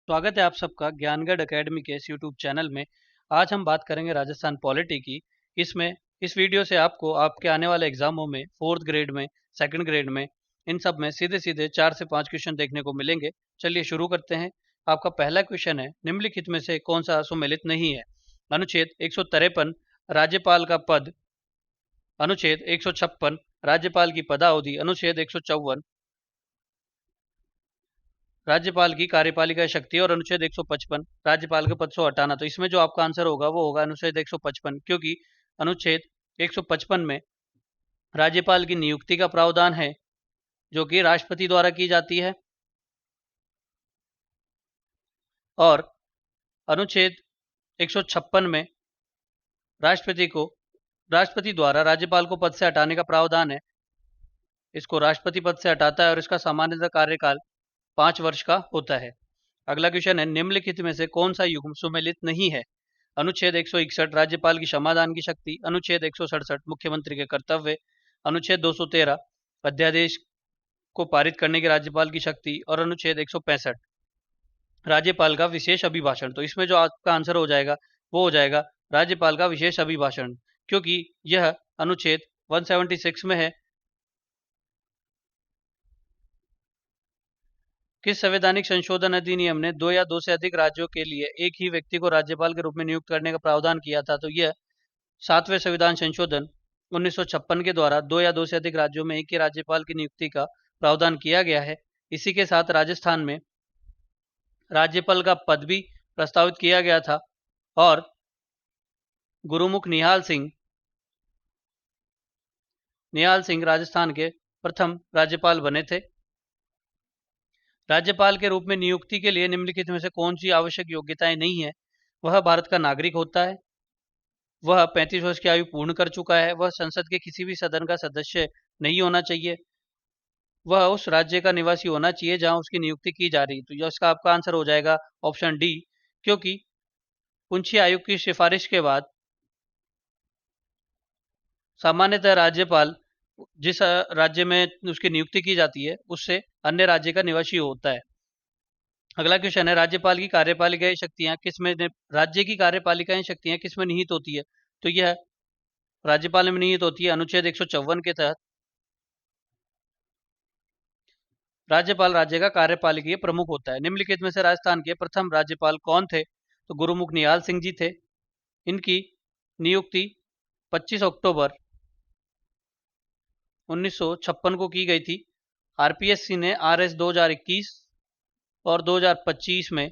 स्वागत है आप सबका ज्ञानगढ़ एकेडमी के इस यूट्यूब चैनल में। आज हम बात करेंगे राजस्थान पॉलिटी की। इसमें इस वीडियो से आपको आपके आने वाले एग्जामों में 4th ग्रेड में, 2nd ग्रेड में, इन सब में सीधे सीधे 4 से 5 क्वेश्चन देखने को मिलेंगे। चलिए शुरू करते हैं। आपका पहला क्वेश्चन है, निम्नलिखित में से कौन सा सुमेलित नहीं है? अनुच्छेद 153 राज्यपाल का पद, अनुच्छेद 156 राज्यपाल की पदावधि, अनुच्छेद 154 राज्यपाल की कार्यपालिका शक्ति और अनुच्छेद 155 राज्यपाल के पद से हटाना। तो इसमें जो आपका आंसर होगा वो होगा अनुच्छेद 155, क्योंकि अनुच्छेद 155 में राज्यपाल की नियुक्ति का प्रावधान है जो कि राष्ट्रपति द्वारा की जाती है, और अनुच्छेद 156 में राष्ट्रपति द्वारा राज्यपाल को पद से हटाने का प्रावधान है। इसको राष्ट्रपति पद से हटाता है और इसका सामान्यतः कार्यकाल 5 वर्ष का होता है। अगला क्वेश्चन है, निम्नलिखित में से कौन सा युग्म सुमेलित नहीं है? अनुच्छेद 161 राज्यपाल की क्षमादान की शक्ति, अनुच्छेद 167 मुख्यमंत्री के कर्तव्य, अनुच्छेद 213 अध्यादेश को पारित करने की राज्यपाल की शक्ति, और अनुच्छेद 165 राज्यपाल का विशेष अभिभाषण। तो इसमें जो आपका आंसर हो जाएगा वो हो जाएगा राज्यपाल का विशेष अभिभाषण, क्योंकि यह अनुच्छेद 176 में है। किस संवैधानिक संशोधन अधिनियम ने 2 या 2 से अधिक राज्यों के लिए एक ही व्यक्ति को राज्यपाल के रूप में नियुक्त करने का प्रावधान किया था? तो यह 7वें संविधान संशोधन 1956 के द्वारा 2 या 2 से अधिक राज्यों में एक ही राज्यपाल की नियुक्ति का प्रावधान किया गया है। इसी के साथ राजस्थान में राज्यपाल का पद भी प्रस्तावित किया गया था और गुरुमुख निहाल सिंह राजस्थान के प्रथम राज्यपाल बने थे। राज्यपाल के रूप में नियुक्ति के लिए निम्नलिखित में से कौन सी आवश्यक योग्यताएं नहीं है? वह भारत का नागरिक होता है, वह 35 वर्ष की आयु पूर्ण कर चुका है, वह संसद के किसी भी सदन का सदस्य नहीं होना चाहिए, वह उस राज्य का निवासी होना चाहिए जहां उसकी नियुक्ति की जा रही। तो इसका आपका आंसर हो जाएगा ऑप्शन डी, क्योंकि पुंछी आयोग की सिफारिश के बाद सामान्यतः राज्यपाल जिस राज्य में उसकी नियुक्ति की जाती है उससे अन्य राज्य का निवासी होता है। अगला क्वेश्चन है, राज्यपाल की कार्यपालिका शक्तियां किसमें राज्य की कार्यपालिका शक्तियां किसमें निहित होती है? तो यह राज्यपाल में निहित होती है। अनुच्छेद 154 के तहत राज्यपाल राज्य का कार्यपालिकीय प्रमुख होता है। निम्नलिखित में से राजस्थान के प्रथम राज्यपाल कौन थे? तो गुरुमुख निहाल सिंह जी थे। इनकी नियुक्ति 25 अक्टूबर 1956 को की गई थी। आरपीएससी ने आरएस 2021 और 2025 में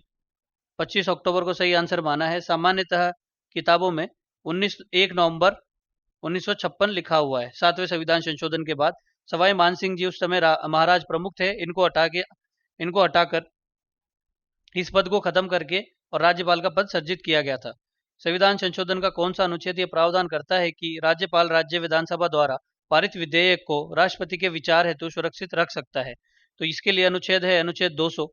25 अक्टूबर को सही आंसर माना है। सामान्यतः किताबों में 1 नवंबर 1956 लिखा हुआ है। 7वें संविधान संशोधन के बाद सवाई मानसिंह जी उस समय महाराज प्रमुख थे। इनको हटाकर इस पद को खत्म करके और राज्यपाल का पद सृजित किया गया था। संविधान संशोधन का कौन सा अनुच्छेद यह प्रावधान करता है कि राज्यपाल राज्य विधानसभा द्वारा पारित विधेयक को राष्ट्रपति के विचार हेतु सुरक्षित रख सकता है? तो इसके लिए अनुच्छेद है अनुच्छेद 200,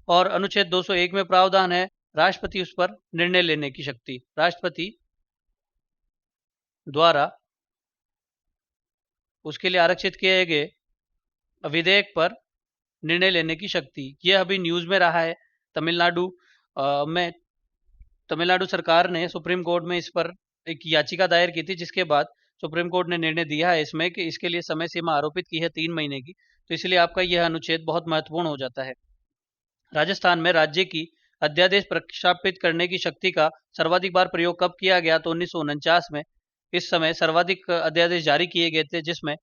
और अनुच्छेद 201 में प्रावधान है राष्ट्रपति उस पर निर्णय लेने की शक्ति, राष्ट्रपति द्वारा उसके लिए आरक्षित किए गए विधेयक पर निर्णय लेने की शक्ति। यह अभी न्यूज में रहा है। तमिलनाडु सरकार ने सुप्रीम कोर्ट में इस पर एक याचिका दायर की थी, जिसके बाद सुप्रीम कोर्ट ने निर्णय दिया है इसमें कि इसके लिए समय सीमा आरोपित की है 3 महीने की। तो इसलिए आपका यह अनुच्छेद बहुत महत्वपूर्ण हो जाता है। राजस्थान में राज्य की अध्यादेश प्रख्यापित करने की शक्ति का सर्वाधिक बार प्रयोग कब किया गया? तो 1949 में। इस समय सर्वाधिक अध्यादेश जारी किए गए थे, जिसमें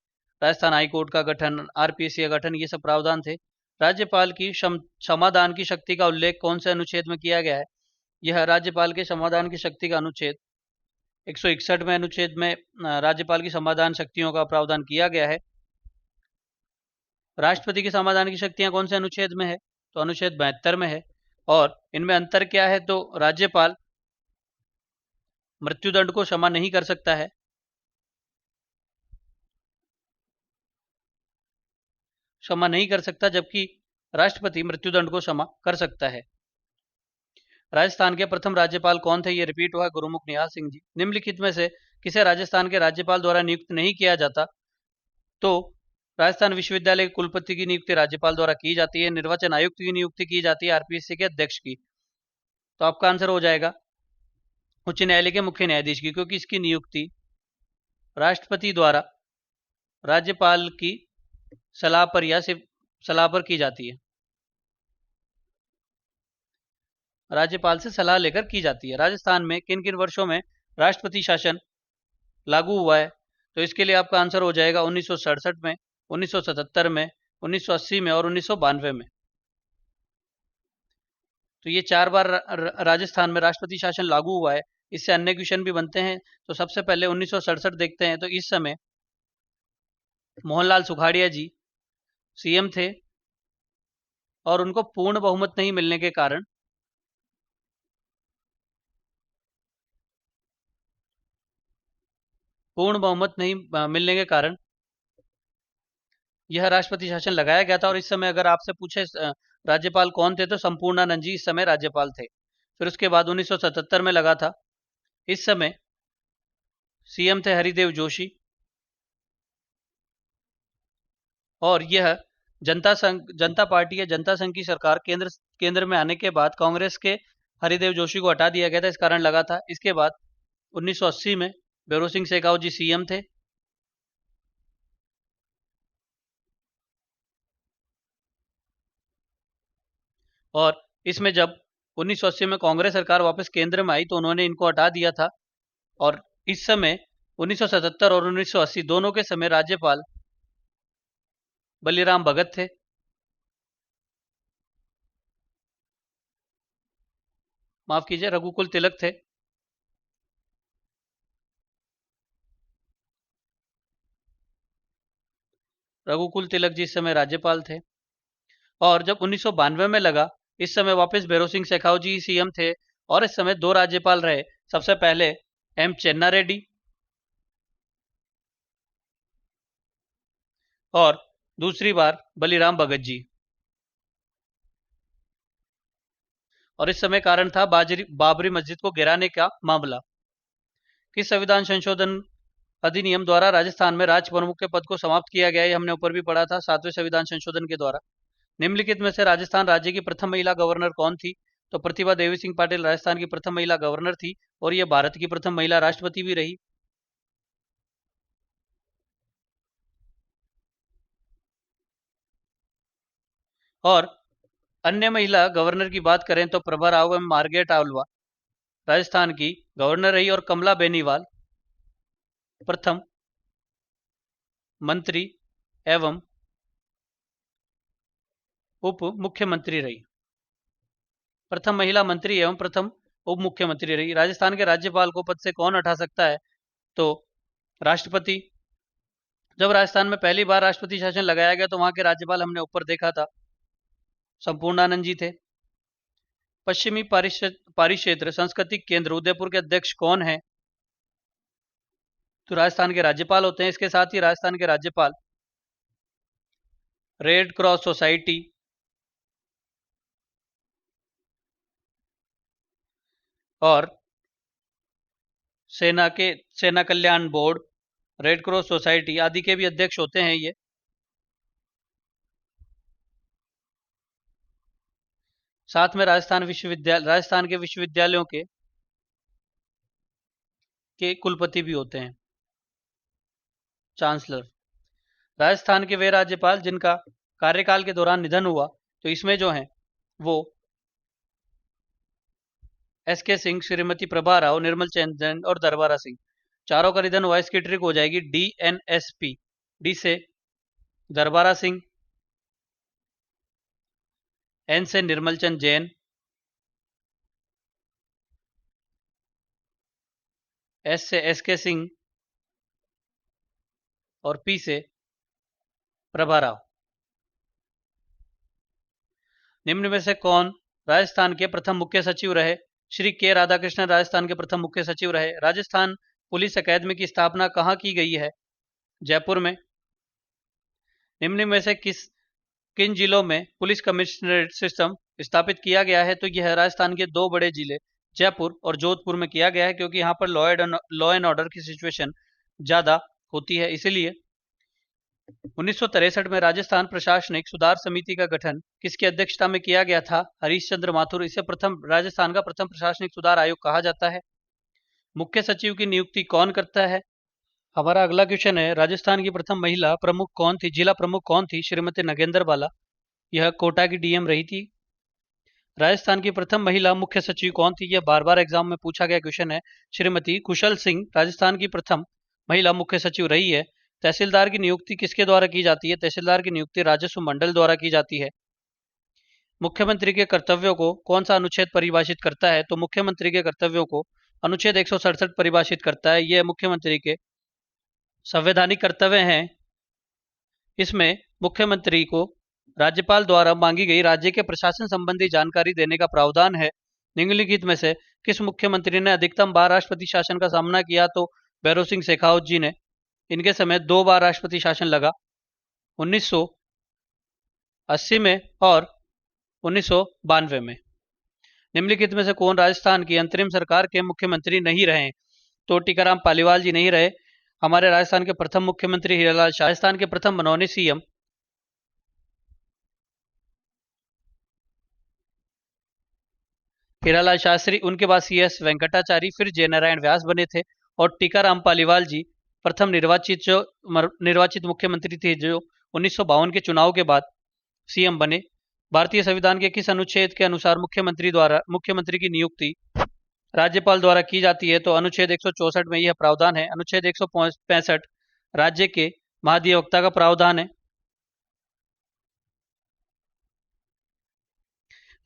राजस्थान हाईकोर्ट का गठन, आरपीएससी का गठन, ये सब प्रावधान थे। राज्यपाल की क्षमादान की शक्ति का उल्लेख कौन से अनुच्छेद में किया गया है? यह राज्यपाल के समाधान की शक्ति का अनुच्छेद 161 में अनुच्छेद में राज्यपाल की समाधान शक्तियों का प्रावधान किया गया है। राष्ट्रपति की समाधान की शक्तियां कौन से अनुच्छेद में है? तो अनुच्छेद 72 में है। और इनमें अंतर क्या है? तो राज्यपाल मृत्युदंड को क्षमा नहीं कर सकता है, जबकि राष्ट्रपति मृत्युदंड को क्षमा कर सकता है। राजस्थान के प्रथम राज्यपाल कौन थे? ये रिपीट हुआ, गुरुमुख निहाल सिंह जी। निम्नलिखित में से किसे राजस्थान के राज्यपाल द्वारा नियुक्त नहीं किया जाता? तो राजस्थान विश्वविद्यालय के कुलपति की नियुक्ति राज्यपाल द्वारा की जाती है। निर्वाचन आयुक्त की नियुक्ति की जाती है आरपीएससी के अध्यक्ष की। तो आपका आंसर हो जाएगा उच्च न्यायालय के मुख्य न्यायाधीश की, क्योंकि इसकी नियुक्ति राष्ट्रपति द्वारा राज्यपाल की सलाह पर या सिर्फ सलाह पर की जाती है, राज्यपाल से सलाह लेकर की जाती है। राजस्थान में किन किन वर्षों में राष्ट्रपति शासन लागू हुआ है? तो इसके लिए आपका आंसर हो जाएगा 1967 में, 1977 में, 1980 में और 1992 में। तो ये 4 बार राजस्थान में राष्ट्रपति शासन लागू हुआ है। इससे अन्य क्वेश्चन भी बनते हैं। तो सबसे पहले 1967 देखते हैं। तो इस समय मोहनलाल सुखाड़िया जी सीएम थे और उनको पूर्ण बहुमत नहीं मिलने के कारण यह राष्ट्रपति शासन लगाया गया था। और इस समय अगर आपसे पूछे राज्यपाल कौन थे, तो संपूर्णानंद जी इस समय राज्यपाल थे। फिर उसके बाद 1977 में लगा था। इस समय सीएम थे हरिदेव जोशी। और यह जनता पार्टी या जनता संघ की सरकार केंद्र में आने के बाद कांग्रेस के हरिदेव जोशी को हटा दिया गया था, इस कारण लगा था। इसके बाद 1980 में भैरों सिंह शेखावत जी सीएम थे। और इसमें जब 1980 में कांग्रेस सरकार वापस केंद्र में आई तो उन्होंने इनको हटा दिया था। और इस समय 1977 और 1980 दोनों के समय राज्यपाल बलीराम भगत थे। माफ कीजिए, रघुकुल तिलक थे। रघुकुल तिलक जी इस समय राज्यपाल थे। और जब 1992 में लगा, इस समय वापस भैरों सिंह शेखावत जी सीएम थे। और इस समय 2 राज्यपाल रहे। सबसे पहले एम चेन्ना रेड्डी और दूसरी बार बलीराम भगत जी। और इस समय कारण था बाबरी मस्जिद को गिराने का मामला। किस संविधान संशोधन अधिनियम द्वारा राजस्थान में राज्य प्रमुख के पद को समाप्त किया गया? ये हमने ऊपर भी पढ़ा था, 7वें संविधान संशोधन के द्वारा। निम्नलिखित में से राजस्थान राज्य की प्रथम महिला गवर्नर कौन थी? तो प्रतिभा देवी सिंह पाटिल राजस्थान की प्रथम महिला गवर्नर थी और यह भारत की प्रथम महिला राष्ट्रपति भी रही। और अन्य महिला गवर्नर की बात करें तो प्रभा राव एवं मार्गरेट आल्वा राजस्थान की गवर्नर रही और कमला बेनीवाल प्रथम मंत्री एवं उप मुख्यमंत्री रही। प्रथम महिला मंत्री एवं प्रथम उप मुख्यमंत्री रही। राजस्थान के राज्यपाल को पद से कौन हटा सकता है? तो राष्ट्रपति। जब राजस्थान में पहली बार राष्ट्रपति शासन लगाया गया तो वहां के राज्यपाल हमने ऊपर देखा था, संपूर्णानंद जी थे। पश्चिमी परिक्षेत्र सांस्कृतिक केंद्र उदयपुर के अध्यक्ष कौन है? तो राजस्थान के राज्यपाल होते हैं। इसके साथ ही राजस्थान के राज्यपाल रेड क्रॉस सोसाइटी और सेना कल्याण बोर्ड, रेड क्रॉस सोसाइटी आदि के भी अध्यक्ष होते हैं ये। साथ में राजस्थान के विश्वविद्यालयों के कुलपति भी होते हैं, चांसलर। राजस्थान के वे राज्यपाल जिनका कार्यकाल के दौरान निधन हुआ, तो इसमें जो हैं वो एसके सिंह, श्रीमती प्रभा राव, निर्मल चंद जैन और दरबारा सिंह। चारों का निधन हुआ। इसकी ट्रिक हो जाएगी DNSP। डी से दरबारा सिंह, एन से निर्मल चंद जैन, एस से एसके सिंह और पी से प्रभा राव। निम्न में से कौन राजस्थान के प्रथम मुख्य सचिव रहे? श्री के राधाकृष्णन राजस्थान के प्रथम मुख्य सचिव रहे। राजस्थान पुलिस अकादमी की स्थापना कहाँ की गई है? जयपुर में। निम्न में से किन जिलों में पुलिस कमिश्नरेट सिस्टम स्थापित किया गया है? तो यह राजस्थान के 2 बड़े जिले जयपुर और जोधपुर में किया गया है, क्योंकि यहाँ पर लॉ एंड ऑर्डर की सिचुएशन ज़्यादा होती है, इसलिए 1963 में राजस्थान प्रशासनिक सुधार समिति का गठन किसकी अध्यक्षता में किया गया था? हरीश चंद्र माथुर। इसे राजस्थान का प्रथम प्रशासनिक सुधार आयोग कहा जाता है। मुख्य सचिव की नियुक्ति कौन करता है? हमारा अगला क्वेश्चन है, राजस्थान की प्रथम महिला प्रमुख कौन थी, जिला प्रमुख कौन थी? श्रीमती नगेंद्र बाला। यह कोटा की डीएम रही थी। राजस्थान की प्रथम महिला मुख्य सचिव कौन थी? यह बार बार एग्जाम में पूछा गया क्वेश्चन है। श्रीमती कुशल सिंह राजस्थान की प्रथम महिला मुख्य सचिव रही है। तहसीलदार की नियुक्ति किसके द्वारा की जाती है? तहसीलदार की नियुक्ति राजस्व मंडल द्वारा की जाती है। मुख्यमंत्री के कर्तव्यों को कौन सा अनुच्छेद परिभाषित करता है? तो मुख्यमंत्री के कर्तव्यों को अनुच्छेद 167 परिभाषित करता है। यह मुख्यमंत्री के संवैधानिक कर्तव्य हैं। इसमें मुख्यमंत्री को राज्यपाल द्वारा मांगी गई राज्य के प्रशासन संबंधी जानकारी देने का प्रावधान है। निम्नलिखित में से किस मुख्यमंत्री ने अधिकतम बार राष्ट्रपति शासन का सामना किया? तो भैरों सिंह शेखावत जी ने। इनके समय 2 बार राष्ट्रपति शासन लगा, 1980 में और 1992 में। निम्नलिखित में से कौन राजस्थान की अंतरिम सरकार के मुख्यमंत्री नहीं रहे? तो टीकाराम पालीवाल जी नहीं रहे। हमारे राजस्थान के प्रथम मुख्यमंत्री हीरालाल शाह। राजस्थान के प्रथम मनोनीत सीएम हीरालाल शास्त्री, उनके बाद सीएस वेंकटाचारी, फिर जय नारायण व्यास बने थे। और टीकाराम पालीवाल जी प्रथम निर्वाचित मुख्यमंत्री थे जो 1952 के चुनाव के बाद सीएम बने। भारतीय संविधान के किस अनुच्छेद के अनुसार मुख्यमंत्री की नियुक्ति राज्यपाल द्वारा की जाती है? तो अनुच्छेद 164 में यह प्रावधान है। अनुच्छेद 165 राज्य के महाधिवक्ता का प्रावधान है।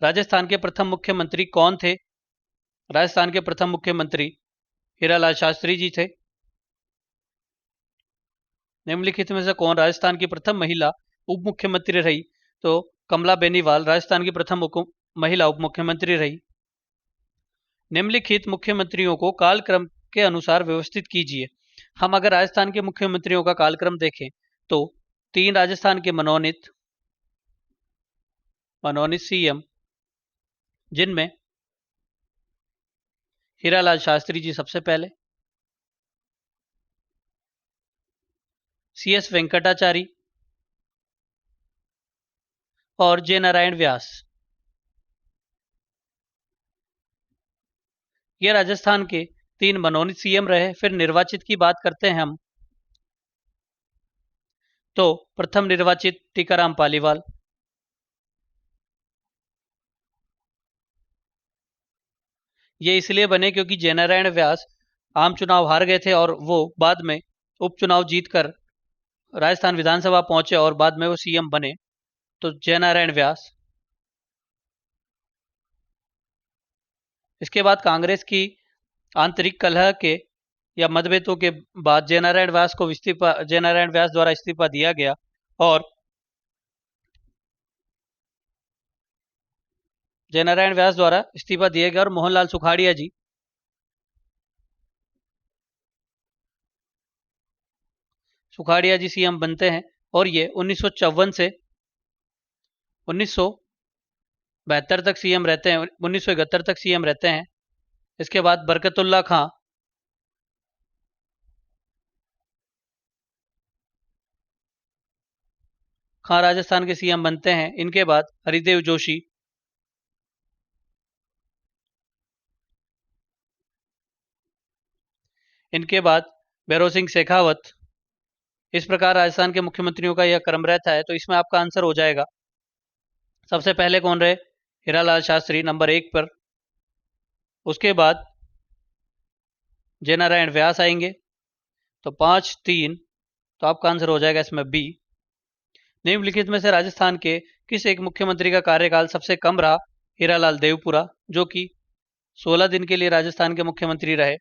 राजस्थान के प्रथम मुख्यमंत्री कौन थे? राजस्थान के प्रथम मुख्यमंत्री हीरालाल शास्त्री जी थे। निम्नलिखित में से कौन राजस्थान की प्रथम महिला उप मुख्यमंत्री रही? तो कमला बेनीवाल राजस्थान की प्रथम महिला उप मुख्यमंत्री रही। निम्नलिखित मुख्यमंत्रियों को कालक्रम के अनुसार व्यवस्थित कीजिए। हम अगर राजस्थान के मुख्यमंत्रियों का कालक्रम देखें तो 3 राजस्थान के मनोनीत सीएम, जिनमें हीरालाल शास्त्री जी सबसे पहले, सीएस वेंकटाचारी और जय नारायण व्यास। ये राजस्थान के 3 मनोनीत सीएम रहे। फिर निर्वाचित की बात करते हैं हम, तो प्रथम निर्वाचित टीकाराम पालीवाल, ये इसलिए बने क्योंकि जय नारायण व्यास आम चुनाव हार गए थे और वो बाद में उपचुनाव जीतकर राजस्थान विधानसभा पहुंचे और बाद में वो सीएम बने, तो जय नारायण व्यास। इसके बाद कांग्रेस की आंतरिक कलह के या मतभेदों के बाद जय नारायण व्यास द्वारा इस्तीफा दिया गया और मोहनलाल सुखाड़िया जी सीएम बनते हैं और ये 1954 से 1972 तक सीएम रहते हैं, 1971 तक सीएम रहते हैं। इसके बाद बरकतुल्ला खां राजस्थान के सीएम बनते हैं। इनके बाद हरिदेव जोशी, इनके बाद भैरों सिंह शेखावत। इस प्रकार राजस्थान के मुख्यमंत्रियों का यह क्रम रहता है। तो इसमें आपका आंसर हो जाएगा, सबसे पहले कौन रहे? हीरालाल शास्त्री नंबर 1 पर। उसके बाद जय नारायण व्यास आएंगे, तो 5-3, तो आपका आंसर हो जाएगा इसमें बी। निम्नलिखित में से राजस्थान के किस एक मुख्यमंत्री का कार्यकाल सबसे कम रहा? हीरालाल देवपुरा, जो कि 16 दिन के लिए राजस्थान के मुख्यमंत्री रहे।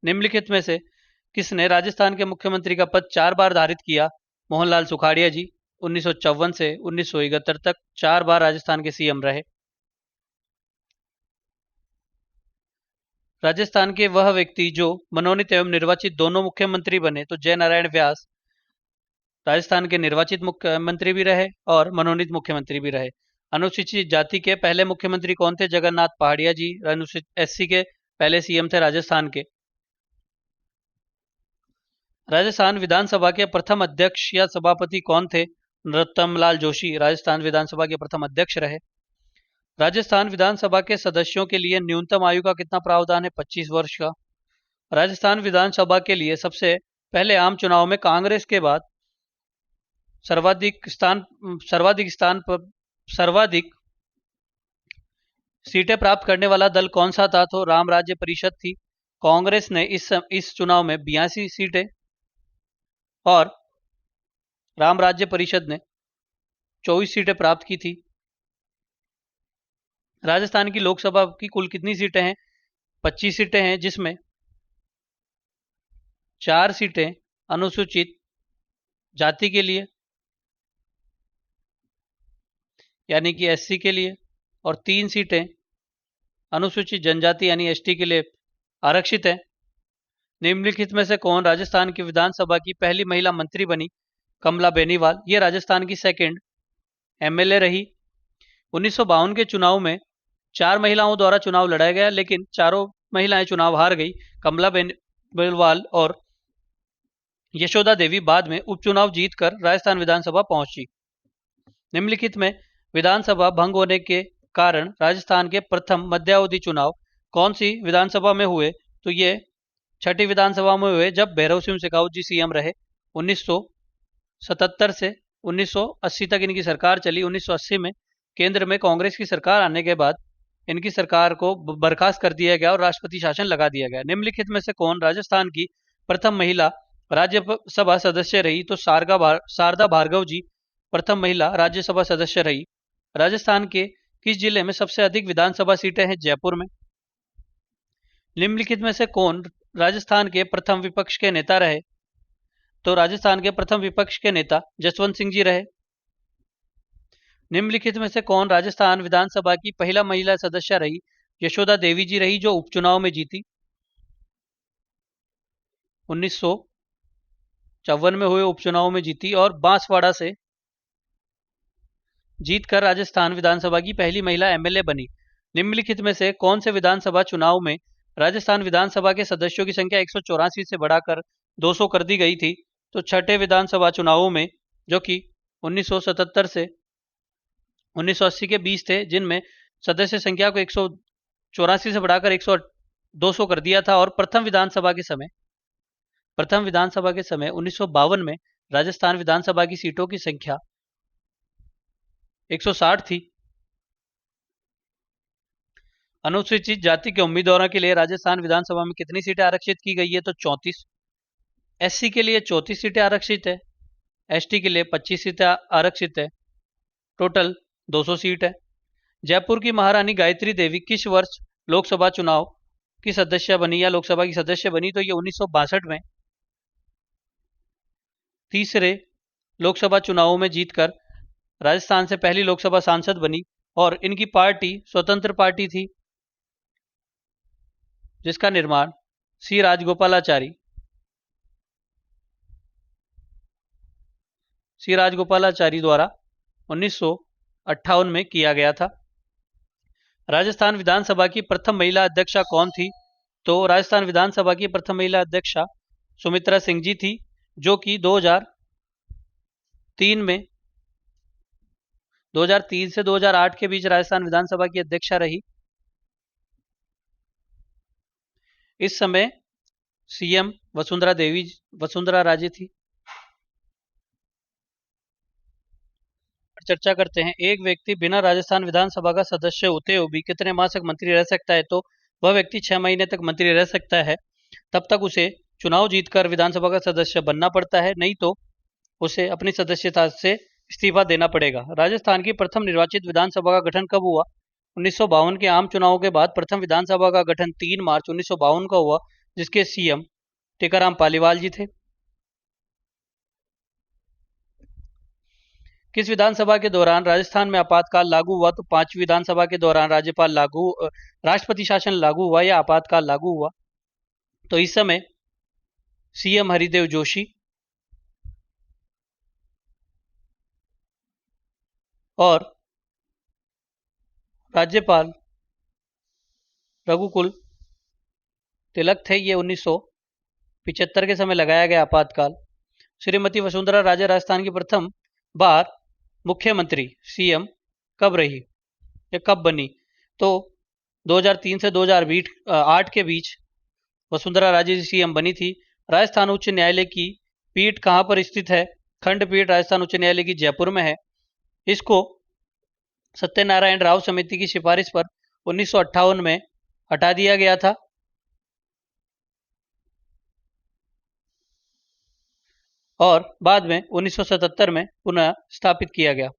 निम्नलिखित में से किसने राजस्थान के मुख्यमंत्री का पद 4 बार धारित किया? मोहनलाल सुखाड़िया जी 1954 से 1971 तक 4 बार राजस्थान के सीएम रहे। राजस्थान के वह व्यक्ति जो मनोनीत एवं निर्वाचित दोनों मुख्यमंत्री बने, तो जय नारायण व्यास राजस्थान के निर्वाचित मुख्यमंत्री भी रहे और मनोनीत मुख्यमंत्री भी रहे। अनुसूचित जाति के पहले मुख्यमंत्री कौन थे? जगन्नाथ पहाड़िया जी अनुसूचित एससी के पहले सीएम थे राजस्थान के। राजस्थान विधानसभा के प्रथम अध्यक्ष या सभापति कौन थे? नरोत्तम लाल जोशी राजस्थान विधानसभा के प्रथम अध्यक्ष रहे। राजस्थान विधानसभा के सदस्यों के लिए न्यूनतम आयु का कितना प्रावधान है? 25 वर्ष का। राजस्थान विधानसभा के लिए सबसे पहले आम चुनाव में कांग्रेस के बाद सर्वाधिक सीटें प्राप्त करने वाला दल कौन सा था? तो राम राज्य परिषद थी। कांग्रेस ने इस चुनाव में 82 सीटें और राम राज्य परिषद ने 24 सीटें प्राप्त की थी। राजस्थान की लोकसभा की कुल कितनी सीटें हैं? 25 सीटें हैं, जिसमें 4 सीटें अनुसूचित जाति के लिए यानी कि एससी के लिए और 3 सीटें अनुसूचित जनजाति यानी एसटी के लिए आरक्षित है। निम्नलिखित में से कौन राजस्थान की विधानसभा की पहली महिला मंत्री बनी? कमला बेनीवाल। ये राजस्थान की सेकंड एमएलए रही। 1952 के चुनाव में 4 महिलाओं द्वारा चुनाव लड़ा गया, लेकिन चारों महिलाएं चुनाव हार गई। कमला बेनीवाल और यशोदा देवी बाद में उपचुनाव जीतकर राजस्थान विधानसभा पहुंची। निम्नलिखित में विधानसभा भंग होने के कारण राजस्थान के प्रथम मध्यावधि चुनाव कौन सी विधानसभा में हुए? तो ये छठी विधानसभा में हुए, जब भैरव सिंह शेखावत जी सीएम रहे। 1977 से 1980 तक इनकी सरकार चली। 1980 में केंद्र में कांग्रेस की सरकार आने के बाद इनकी सरकार को बर्खास्त कर दिया गया और राष्ट्रपति शासन लगा दिया गया। निम्नलिखित में से कौन राजस्थान की प्रथम महिला राज्यसभा सदस्य रही? तो शारदा भार्गव जी प्रथम महिला राज्यसभा सदस्य रही। राजस्थान के किस जिले में सबसे अधिक विधानसभा सीटें हैं? जयपुर में। निम्नलिखित में से कौन राजस्थान के प्रथम विपक्ष के नेता रहे? तो राजस्थान के प्रथम विपक्ष के नेता जसवंत सिंह जी रहे। निम्नलिखित में से कौन राजस्थान विधानसभा की पहला महिला सदस्य रही? यशोदा देवी जी रही, जो उपचुनाव में जीती। 1954 में हुए उपचुनाव में जीती और बांसवाड़ा से जीतकर राजस्थान विधानसभा की पहली महिला एमएलए बनी। निम्नलिखित में से कौन से विधानसभा चुनाव में राजस्थान विधानसभा के सदस्यों की संख्या 184 से बढ़ाकर 200 कर दी गई थी? तो छठे विधानसभा चुनावों में, जो कि 1977 से 1980 के बीच थे, जिनमें सदस्य संख्या को 184 से बढ़ाकर 200 कर दिया था। और प्रथम विधानसभा के समय 1952 में राजस्थान विधानसभा की सीटों की संख्या 160 थी। अनुसूचित जाति के उम्मीदवारों के लिए राजस्थान विधानसभा में कितनी सीटें आरक्षित की गई है? तो 34। एससी के लिए 34 सीटें आरक्षित है। एसटी के लिए 25 सीटें आरक्षित है। टोटल 200 सीट है। जयपुर की महारानी गायत्री देवी किस वर्ष लोकसभा चुनाव की सदस्य बनी या लोकसभा की सदस्य बनी? तो ये 1962 में तीसरे लोकसभा चुनावों में जीतकर राजस्थान से पहली लोकसभा सांसद बनी। और इनकी पार्टी स्वतंत्र पार्टी थी, जिसका निर्माण सी राजगोपालाचारी द्वारा 1958 में किया गया था। राजस्थान विधानसभा की प्रथम महिला अध्यक्षा कौन थी? तो राजस्थान विधानसभा की प्रथम महिला अध्यक्षा सुमित्रा सिंह जी थी, जो कि 2003 से 2008 के बीच राजस्थान विधानसभा की अध्यक्षा रही। इस समय सीएम वसुंधरा राजे थी। चर्चा करते हैं। एक व्यक्ति बिना राजस्थान विधानसभा का सदस्य होते हुए भी कितने माह तक मंत्री रह सकता है? तो वह व्यक्ति 6 महीने तक मंत्री रह सकता है। तब तक उसे चुनाव जीतकर विधानसभा का सदस्य बनना पड़ता है, नहीं तो उसे अपनी सदस्यता से इस्तीफा देना पड़ेगा। राजस्थान की प्रथम निर्वाचित विधानसभा का गठन कब हुआ? 1952 के आम चुनाव के बाद प्रथम विधानसभा का गठन 3 मार्च 1952 को हुआ, जिसके सीएम टीकाराम पालीवाल जी थे। किस विधानसभा के दौरान राजस्थान में आपातकाल लागू हुआ? तो 5वीं विधानसभा के दौरान राष्ट्रपति शासन लागू हुआ या आपातकाल लागू हुआ? तो इस समय सीएम हरिदेव जोशी और राज्यपाल रघुकुल तिलक थे। ये 1985 75 के समय लगाया गया आपातकाल। श्रीमती वसुंधरा राजे राजस्थान की प्रथम बार मुख्यमंत्री सीएम कब रही या कब बनी? तो 2003 से 2008 के बीच वसुंधरा राजे जी सीएम बनी थी। राजस्थान उच्च न्यायालय की पीठ कहाँ पर स्थित है? खंडपीठ राजस्थान उच्च न्यायालय की जयपुर में है। इसको सत्यनारायण राव समिति की सिफारिश पर 1958 में हटा दिया गया था और बाद में 1977 में पुनः स्थापित किया गया।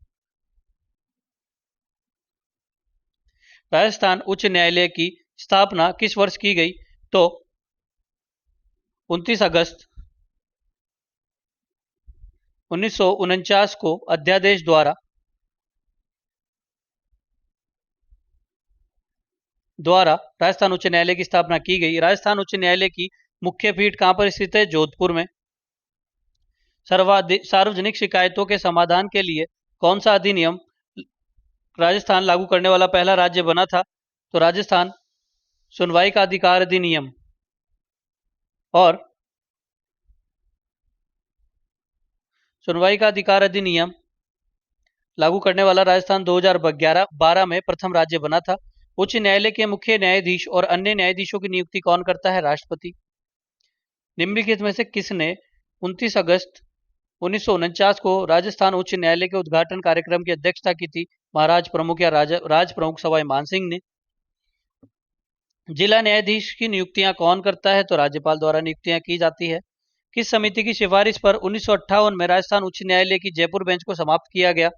राजस्थान उच्च न्यायालय की स्थापना किस वर्ष की गई? तो 29 अगस्त 1949 को अध्यादेश द्वारा राजस्थान उच्च न्यायालय की स्थापना की गई। राजस्थान उच्च न्यायालय की मुख्य पीठ कहां पर स्थित है? जोधपुर में। सार्वजनिक शिकायतों के समाधान के लिए कौन सा अधिनियम राजस्थान लागू करने वाला पहला राज्य बना था? तो राजस्थान सुनवाई का अधिकार अधिनियम। और सुनवाई का अधिकार अधिनियम लागू करने वाला राजस्थान 2012 में प्रथम राज्य बना था। उच्च न्यायालय के मुख्य न्यायाधीश और अन्य न्यायाधीशों की नियुक्ति कौन करता है? राष्ट्रपति। निम्नलिखित में से किसने 29 अगस्त 1949 को राजस्थान उच्च न्यायालय के उद्घाटन कार्यक्रम की अध्यक्षता की थी? महाराज प्रमुख या राज प्रमुख सवाई मानसिंह ने। जिला न्यायाधीश की नियुक्तियां कौन करता है? तो राज्यपाल द्वारा नियुक्तियां की जाती है। किस समिति की सिफारिश पर 1958 में राजस्थान उच्च न्यायालय की जयपुर बेंच को समाप्त किया गया?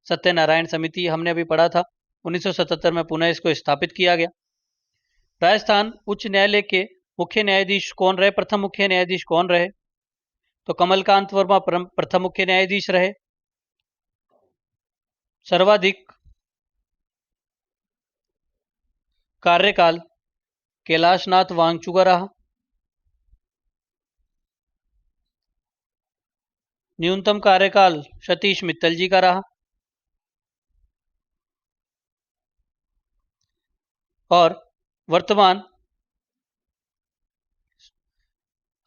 सत्यनारायण समिति, हमने अभी पढ़ा था। 1977 में पुनः इसको स्थापित किया गया। राजस्थान उच्च न्यायालय के मुख्य न्यायाधीश कौन रहे? प्रथम मुख्य न्यायाधीश कौन रहे? तो कमलकांत वर्मा प्रथम मुख्य न्यायाधीश रहे। सर्वाधिक कार्यकाल कैलाशनाथ वांगचू का रहा। न्यूनतम कार्यकाल सतीश मित्तल जी का रहा। और वर्तमान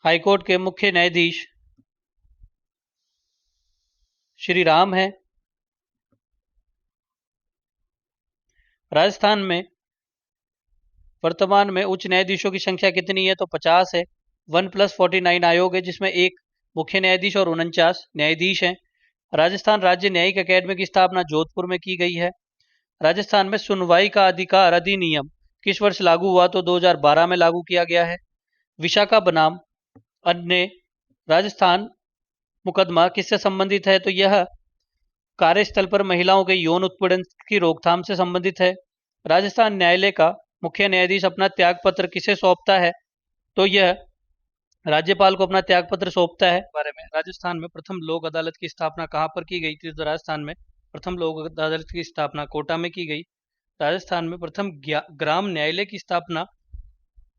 हाईकोर्ट के मुख्य न्यायाधीश श्री राम है। राजस्थान में वर्तमान में उच्च न्यायाधीशों की संख्या कितनी है? तो 50 है। 1+49 आयोग है जिसमें एक मुख्य न्यायाधीश और 49 न्यायाधीश हैं। राजस्थान राज्य न्यायिक अकेडमी की स्थापना जोधपुर में की गई है। राजस्थान में सुनवाई का अधिकार अधिनियम किस वर्ष लागू हुआ? तो 2012 में लागू किया गया है। विशाखा बनाम अन्य राजस्थान मुकदमा किससे संबंधित है? तो यह कार्यस्थल पर महिलाओं के यौन उत्पीड़न की रोकथाम से संबंधित है। राजस्थान न्यायालय का मुख्य न्यायाधीश अपना त्यागपत्र किसे सौंपता है? तो यह राज्यपाल को अपना त्यागपत्र सौंपता है। बारे में राजस्थान में प्रथम लोक अदालत की स्थापना कहां पर की गई थी? तो राजस्थान में प्रथम लोक अदालत की स्थापना कोटा में की गई। राजस्थान में प्रथम ग्राम न्यायालय की स्थापना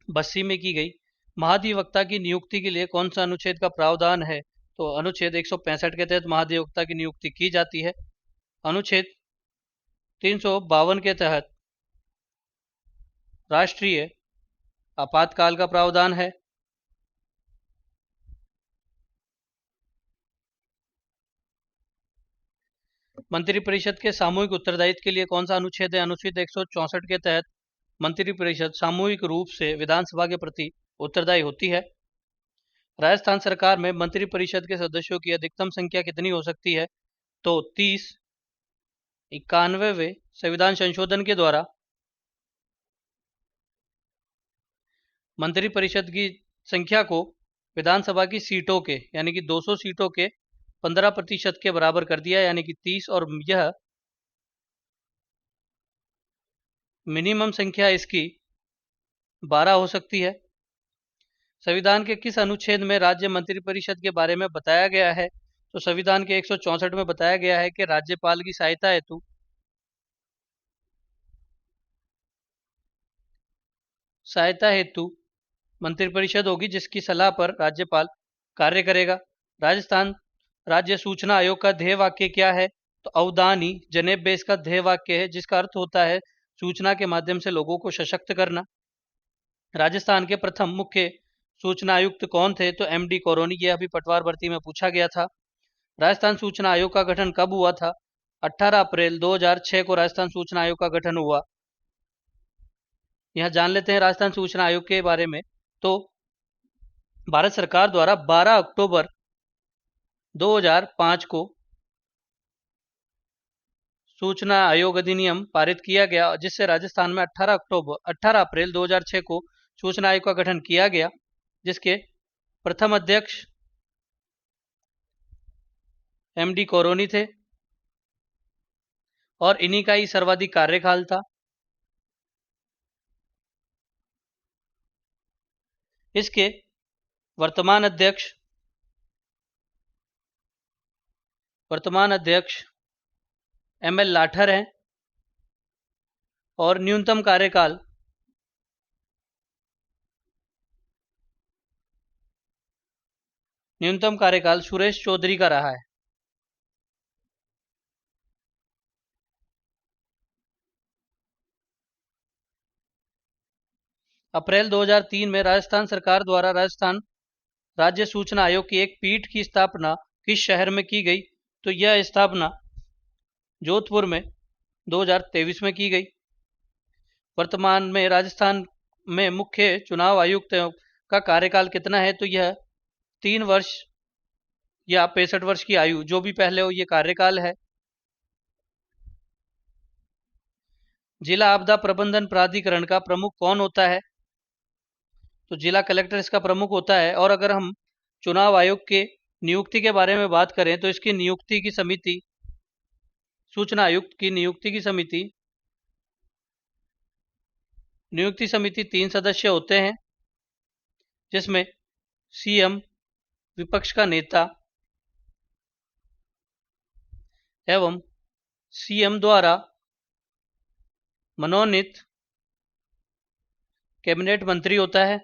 बस्सी में की गई। महाधिवक्ता की नियुक्ति के लिए कौन सा अनुच्छेद का प्रावधान है? तो अनुच्छेद 165 के तहत महाधिवक्ता की नियुक्ति की जाती है। अनुच्छेद 352 के तहत राष्ट्रीय आपातकाल का प्रावधान है। मंत्रिपरिषद के सामूहिक उत्तरदायित्व के लिए कौन सा अनुच्छेद है? अनुच्छेद 164 के तहत मंत्रिपरिषद सामूहिक रूप से विधानसभा के प्रति उत्तरदायी होती है। राजस्थान सरकार में मंत्रिपरिषद के सदस्यों की अधिकतम संख्या कितनी हो सकती है? तो 30। 91वें संविधान संशोधन के द्वारा मंत्रिपरिषद की संख्या को विधानसभा की सीटों के यानी कि 200 सीटों के 15% के बराबर कर दिया, यानी कि 30, और यह मिनिमम संख्या इसकी 12 हो सकती है। संविधान के किस अनुच्छेद में राज्य मंत्रिपरिषद के बारे में बताया गया है? तो संविधान के 164 में बताया गया है कि राज्यपाल की सहायता हेतु मंत्रिपरिषद होगी जिसकी सलाह पर राज्यपाल कार्य करेगा। राजस्थान राज्य सूचना आयोग का ध्येय वाक्य क्या है? तो अवधानी जनेब बेस का ध्येय वाक्य है जिसका अर्थ होता है सूचना के माध्यम से लोगों को सशक्त करना। राजस्थान के प्रथम मुख्य सूचना आयुक्त कौन थे? तो एमडी कोरोनी। ये अभी पटवार भर्ती में पूछा गया था। राजस्थान सूचना आयोग का गठन कब हुआ था? 18 अप्रैल 2006 को राजस्थान सूचना आयोग का गठन हुआ। यहां जान लेते हैं राजस्थान सूचना आयोग के बारे में। तो भारत सरकार द्वारा 12 अक्टूबर 2005 को सूचना आयोग अधिनियम पारित किया गया, जिससे राजस्थान में 18 अप्रैल 2006 को सूचना आयोग का गठन किया गया, जिसके प्रथम अध्यक्ष एमडी कोरोनी थे और इन्हीं का ही सर्वाधिक कार्यकाल था। इसके वर्तमान अध्यक्ष एमएल लाठर हैं और न्यूनतम कार्यकाल सुरेश चौधरी का रहा है। अप्रैल 2003 में राजस्थान सरकार द्वारा राजस्थान राज्य सूचना आयोग की एक पीठ की स्थापना किस शहर में की गई? तो यह स्थापना जोधपुर में 2023 में की गई। वर्तमान में राजस्थान में मुख्य चुनाव आयुक्त का कार्यकाल कितना है? तो यह 3 वर्ष या 65 वर्ष की आयु, जो भी पहले हो, ये कार्यकाल है। जिला आपदा प्रबंधन प्राधिकरण का प्रमुख कौन होता है? तो जिला कलेक्टर इसका प्रमुख होता है। और अगर हम चुनाव आयोग के नियुक्ति के बारे में बात करें तो इसकी नियुक्ति की समिति, सूचना आयुक्त की नियुक्ति की समिति 3 सदस्य होते हैं, जिसमें सीएम, विपक्ष का नेता एवं सीएम द्वारा मनोनीत कैबिनेट मंत्री होता है।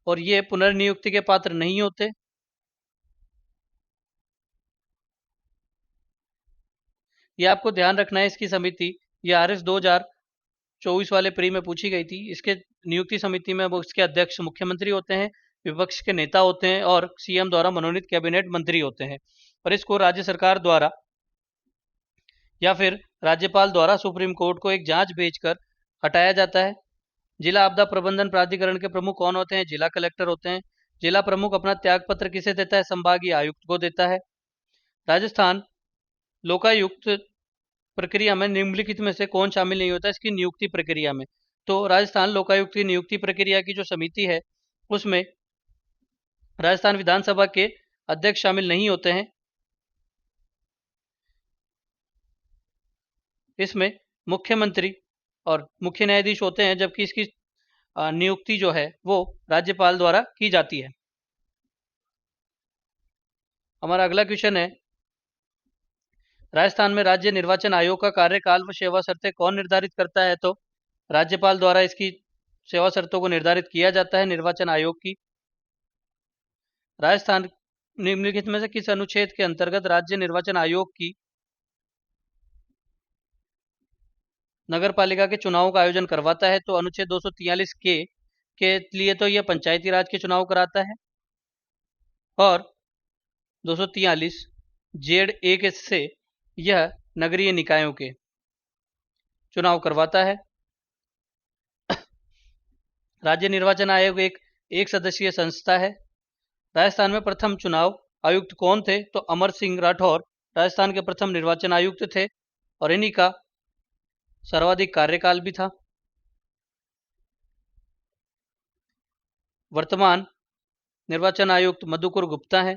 और ये पुनर्नियुक्ति के पात्र नहीं होते। ये आपको ध्यान रखना है। इसकी समिति, ये आरएस 2024 वाले प्री में पूछी गई थी। इसके नियुक्ति समिति में वो इसके अध्यक्ष मुख्यमंत्री होते हैं, विपक्ष के नेता होते हैं और सीएम द्वारा मनोनीत कैबिनेट मंत्री होते हैं। और इसको राज्य सरकार द्वारा या फिर राज्यपाल द्वारा सुप्रीम कोर्ट को एक जांच भेजकर हटाया जाता है। जिला आपदा प्रबंधन प्राधिकरण के प्रमुख कौन होते हैं? जिला कलेक्टर होते हैं। जिला प्रमुख अपना त्यागपत्र किसे देता है? संभागीय आयुक्त को देता है। राजस्थान लोकायुक्त प्रक्रिया में निम्नलिखित में से कौन शामिल नहीं होता इसकी नियुक्ति प्रक्रिया में? तो राजस्थान लोकायुक्त की नियुक्ति प्रक्रिया की जो समिति है, उसमें राजस्थान विधानसभा के अध्यक्ष शामिल नहीं होते हैं। इसमें मुख्यमंत्री और मुख्य न्यायाधीश होते हैं, जबकि इसकी नियुक्ति जो है वो राज्यपाल द्वारा की जाती है। हमारा अगला क्वेश्चन है, राजस्थान में राज्य निर्वाचन आयोग का कार्यकाल व सेवा शर्तें कौन निर्धारित करता है? तो राज्यपाल द्वारा इसकी सेवा शर्तों को निर्धारित किया जाता है निर्वाचन आयोग की। राजस्थान निम्नलिखित में से किस अनुच्छेद के अंतर्गत राज्य निर्वाचन आयोग की नगरपालिका के चुनावों का आयोजन करवाता है? तो अनुच्छेद 243 के लिए तो यह पंचायती राज के चुनाव कराता है और 243 जेड ए के से यह नगरीय निकायों के चुनाव करवाता है। राज्य निर्वाचन आयोग एक सदस्यीय संस्था है। राजस्थान में प्रथम चुनाव आयुक्त कौन थे? तो अमर सिंह राठौर राजस्थान के प्रथम निर्वाचन आयुक्त थे और इन्हीं का सर्वाधिक कार्यकाल भी था। वर्तमान निर्वाचन आयुक्त मधुकर गुप्ता है।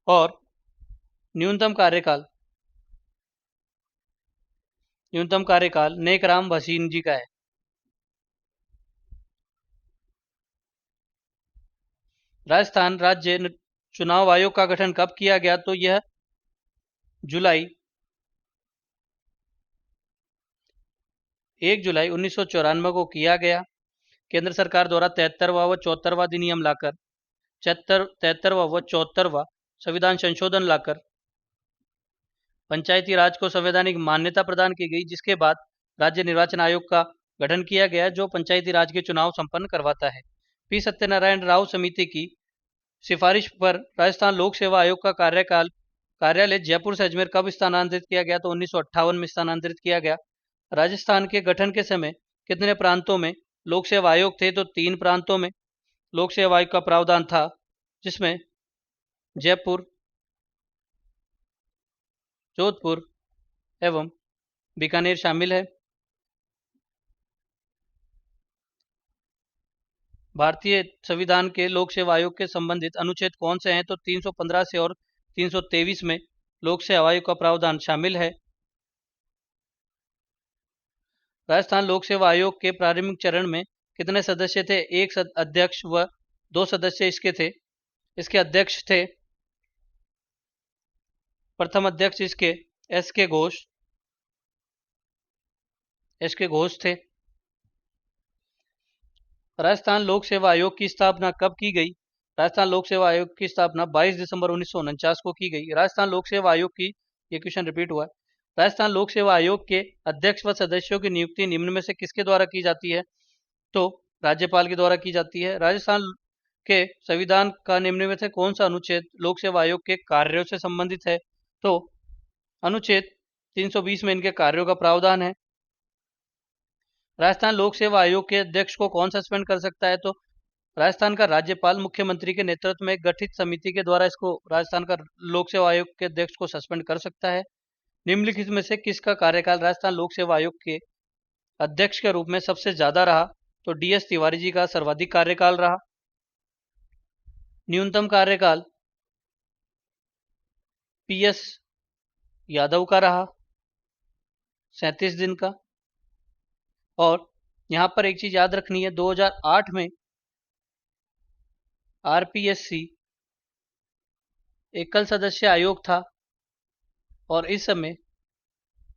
और न्यूनतम कार्यकाल नेकराम भसीन जी का है। राजस्थान राज्य चुनाव आयोग का गठन कब किया गया? तो यह जुलाई 1 जुलाई 1994 को किया गया। केंद्र सरकार द्वारा 73वां व 74वां अधिनियम लाकर 73वां व 74वां संविधान संशोधन लाकर पंचायती राज को संवैधानिक मान्यता प्रदान की गई, जिसके बाद राज्य निर्वाचन आयोग का गठन किया गया, जो पंचायती राज के चुनाव संपन्न करवाता है। पी सत्यनारायण राव समिति की सिफारिश पर राजस्थान लोक सेवा आयोग का कार्यालय जयपुर से अजमेर कब स्थानांतरित किया गया? तो 1958 में स्थानांतरित किया गया। राजस्थान के गठन के समय कितने प्रांतों में लोक सेवा आयोग थे? तो 3 प्रांतों में लोक सेवा आयोग का प्रावधान था, जिसमें जयपुर, जोधपुर एवं बीकानेर शामिल है। भारतीय संविधान के लोक सेवा आयोग के संबंधित अनुच्छेद कौन से हैं? तो 315 से और 323 में लोक सेवा आयोग का प्रावधान शामिल है। राजस्थान लोक सेवा आयोग के प्रारंभिक चरण में कितने सदस्य थे? एक अध्यक्ष व 2 सदस्य इसके थे। इसके अध्यक्ष थे, प्रथम अध्यक्ष इसके एस के घोष थे। राजस्थान लोक सेवा आयोग की स्थापना कब की गई? राजस्थान लोक सेवा आयोग की स्थापना 22 दिसंबर 1949 को की गई। राजस्थान लोक सेवा आयोग की, ये क्वेश्चन रिपीट हुआ है, राजस्थान लोक सेवा आयोग के अध्यक्ष व सदस्यों की नियुक्ति निम्न में से किसके द्वारा की जाती है? तो राज्यपाल के द्वारा की जाती है। राजस्थान के संविधान का निम्न में से कौन सा अनुच्छेद लोक सेवा आयोग के कार्यों से संबंधित है? तो अनुच्छेद 320 में इनके कार्यों का प्रावधान है। राजस्थान लोक सेवा आयोग के अध्यक्ष को कौन सस्पेंड कर सकता है? तो राजस्थान का राज्यपाल मुख्यमंत्री के नेतृत्व में गठित समिति के द्वारा इसको, राजस्थान का लोक सेवा आयोग के अध्यक्ष को सस्पेंड कर सकता है। निम्नलिखित में से किसका कार्यकाल राजस्थान लोक सेवा आयोग के अध्यक्ष के रूप में सबसे ज्यादा रहा? तो DS तिवारी जी का सर्वाधिक कार्यकाल रहा। न्यूनतम कार्यकाल PS यादव का रहा, 37 दिन का। और यहां पर एक चीज याद रखनी है, 2008 में RPSC एकल सदस्य आयोग था और इस समय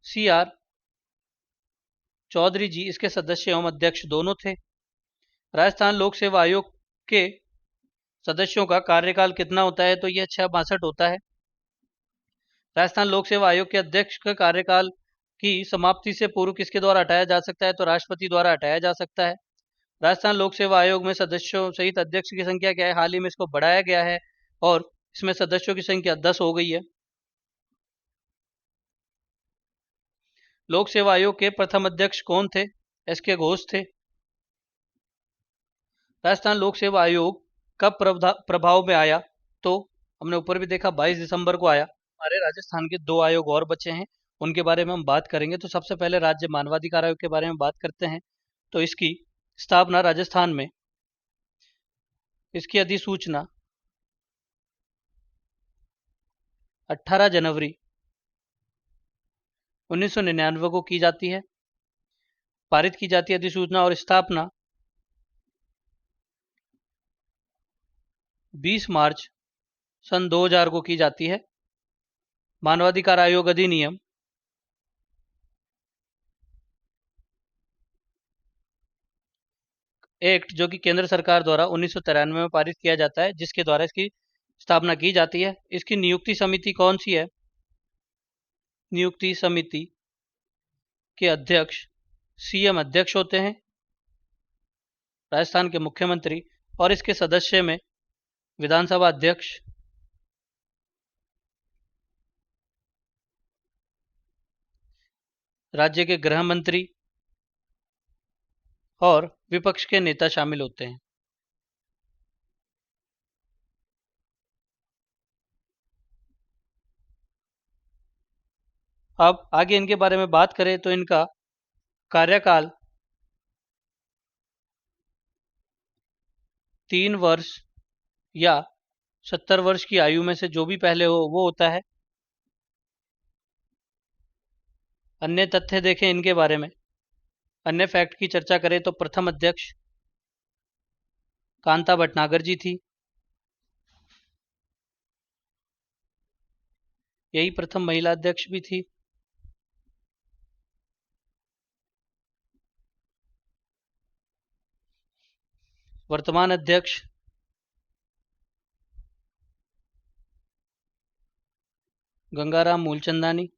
CR चौधरी जी इसके सदस्य एवं अध्यक्ष दोनों थे। राजस्थान लोक सेवा आयोग के सदस्यों का कार्यकाल कितना होता है? तो यह 6-62 होता है। राजस्थान लोक सेवा आयोग के अध्यक्ष का कार्यकाल की समाप्ति से पूर्व किसके द्वारा हटाया जा सकता है? तो राष्ट्रपति द्वारा हटाया जा सकता है। राजस्थान लोक सेवा आयोग में सदस्यों सहित अध्यक्ष की संख्या क्या है? हाल ही में इसको बढ़ाया गया है और इसमें सदस्यों की संख्या 10 हो गई है। लोक सेवा आयोग के प्रथम अध्यक्ष कौन थे? SK घोष थे। राजस्थान लोक सेवा आयोग कब प्रभाव में आया? तो हमने ऊपर भी देखा 22 दिसंबर को आया। हमारे राजस्थान के 2 आयोग और बचे हैं, उनके बारे में हम बात करेंगे। तो सबसे पहले राज्य मानवाधिकार आयोग के बारे में बात करते हैं। तो इसकी स्थापना राजस्थान में, इसकी अधिसूचना 18 जनवरी 1999 को की जाती है, पारित की जाती है अधिसूचना, और स्थापना 20 मार्च सन 2000 को की जाती है। मानवाधिकार आयोग अधिनियम एक्ट, जो कि केंद्र सरकार द्वारा 1993 में पारित किया जाता है, जिसके द्वारा इसकी स्थापना की जाती है। इसकी नियुक्ति समिति कौन सी है? नियुक्ति समिति के अध्यक्ष CM अध्यक्ष होते हैं, राजस्थान के मुख्यमंत्री, और इसके सदस्य में विधानसभा अध्यक्ष, राज्य के गृह मंत्री और विपक्ष के नेता शामिल होते हैं। अब आगे इनके बारे में बात करें तो इनका कार्यकाल 3 वर्ष या 70 वर्ष की आयु में से जो भी पहले हो वो होता है। अन्य तथ्य देखें इनके बारे में, अन्य फैक्ट की चर्चा करें तो प्रथम अध्यक्ष कांता भटनागर जी थी, यही प्रथम महिला अध्यक्ष भी थी। वर्तमान अध्यक्ष गंगाराम मूलचंदानी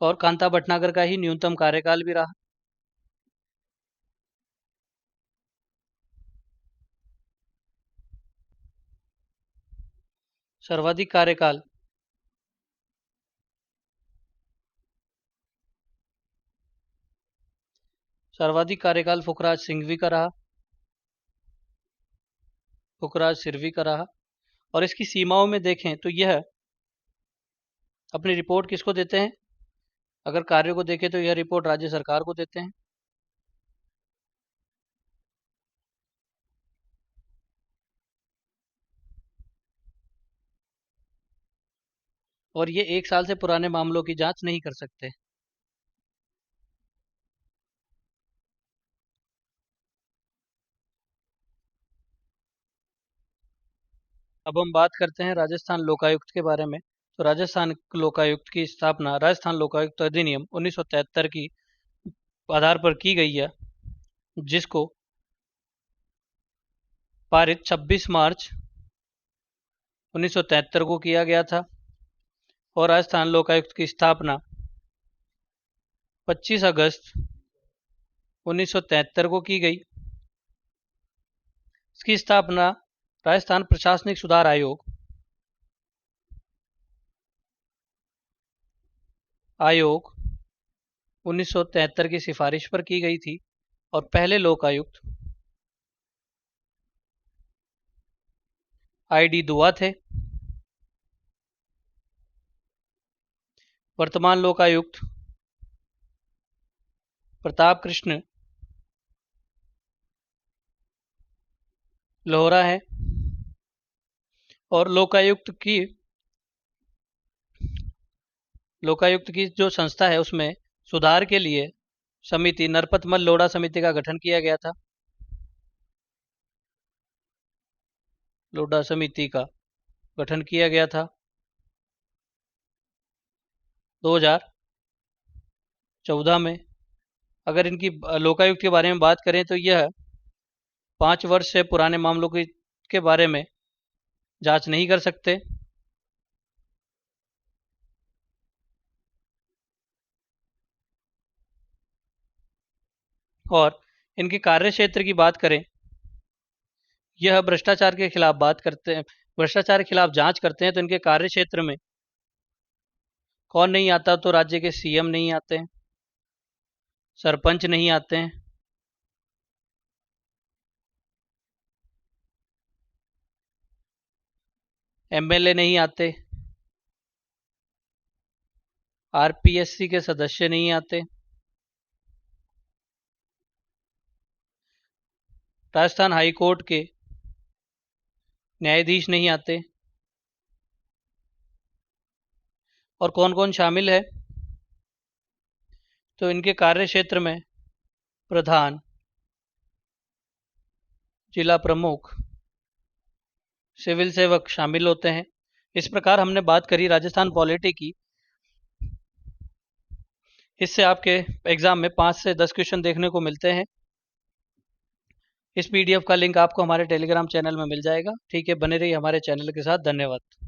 और कांता भटनागर का ही न्यूनतम कार्यकाल भी रहा। सर्वाधिक कार्यकाल फुकराज सिंघवी का रहा। फुकराज सिरवी का रहा। और इसकी सीमाओं में देखें तो यह अपनी रिपोर्ट किसको देते हैं? अगर कार्यों को देखें तो यह रिपोर्ट राज्य सरकार को देते हैं। और ये 1 साल से पुराने मामलों की जांच नहीं कर सकते। अब हम बात करते हैं राजस्थान लोकायुक्त के बारे में। तो राजस्थान लोकायुक्त की स्थापना राजस्थान लोकायुक्त अधिनियम 1973 की आधार पर की गई है, जिसको पारित 26 मार्च 1973 को किया गया था। और राजस्थान लोकायुक्त की स्थापना 25 अगस्त 1973 को की गई। इसकी स्थापना राजस्थान प्रशासनिक सुधार आयोग 1973 की सिफारिश पर की गई थी। और पहले लोकायुक्त ID दुआ थे। वर्तमान लोकायुक्त प्रताप कृष्ण लोहरा है। और लोकायुक्त की जो संस्था है उसमें सुधार के लिए समिति नरपतमल लोढ़ा समिति का गठन किया गया था। लोढ़ा समिति का गठन किया गया था 2014 में। अगर इनकी लोकायुक्त के बारे में बात करें तो यह 5 वर्ष से पुराने मामलों के बारे में जांच नहीं कर सकते। और इनके कार्य क्षेत्र की बात करें, यह भ्रष्टाचार के खिलाफ बात करते हैं, भ्रष्टाचार के खिलाफ जांच करते हैं। तो इनके कार्य क्षेत्र में कौन नहीं आता? तो राज्य के CM नहीं आते हैं, सरपंच नहीं आते हैं, MLA नहीं आते, RPSC के सदस्य नहीं आते, राजस्थान हाई कोर्ट के न्यायाधीश नहीं आते। और कौन कौन शामिल है? तो इनके कार्य क्षेत्र में प्रधान, जिला प्रमुख, सिविल सेवक शामिल होते हैं। इस प्रकार हमने बात करी राजस्थान पॉलिटी की। इससे आपके एग्जाम में 5 से 10 क्वेश्चन देखने को मिलते हैं। इस PDF का लिंक आपको हमारे टेलीग्राम चैनल में मिल जाएगा। ठीक है, बने रहिए हमारे चैनल के साथ। धन्यवाद।